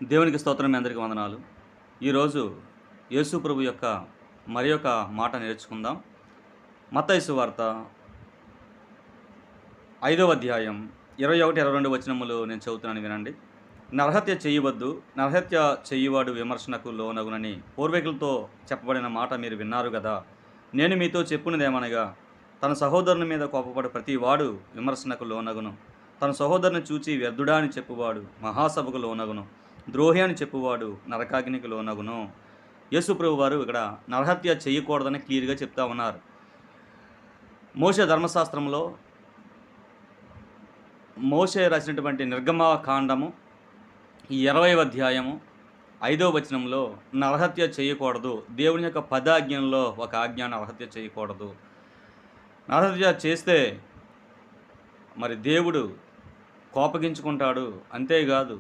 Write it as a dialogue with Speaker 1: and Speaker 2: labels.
Speaker 1: దేవునికి స్తోత్రం. మీ అందరికీ వందనాలు. ఈరోజు యేసు ప్రభు యొక్క మరి ఒక మాట నేర్చుకుందాం. మత్తయి సువార్త 5వ అధ్యాయం 21, 22 వచనములు నేను చదువుతున్నాను, వినండి. నరహత్య చేయవద్దు, నరహత్య చేయువాడు విమర్శనకు లోనగునని పూర్వీకులతో చెప్పబడిన మాట మీరు విన్నారు గదా. నేను మీతో చెప్పున్నదేమనగా, తన సహోదరుని మీద కోపపడు ప్రతి వాడు విమర్శనకు లోనగును. తన సహోదరుని చూచి వ్యర్థుడా అని చెప్పువాడు మహాసభకు లోనగును. ద్రోహి అని చెప్పువాడు నరకాగ్నికి లోనగును. యేసు ప్రభు వారు ఇక్కడ నరహత్య చేయకూడదని క్లియర్గా చెప్తా ఉన్నారు. మోషే ధర్మశాస్త్రంలో మోషే రాసినటువంటి నిర్గమకాండము 20వ అధ్యాయము 5వ వచనంలో నరహత్య చేయకూడదు, దేవుని యొక్క 10 ఆజ్ఞల్లో ఒక ఆజ్ఞ నరహత్య చేయకూడదు. నరహత్య చేస్తే మరి దేవుడు కోపగించుకుంటాడు. అంతేకాదు,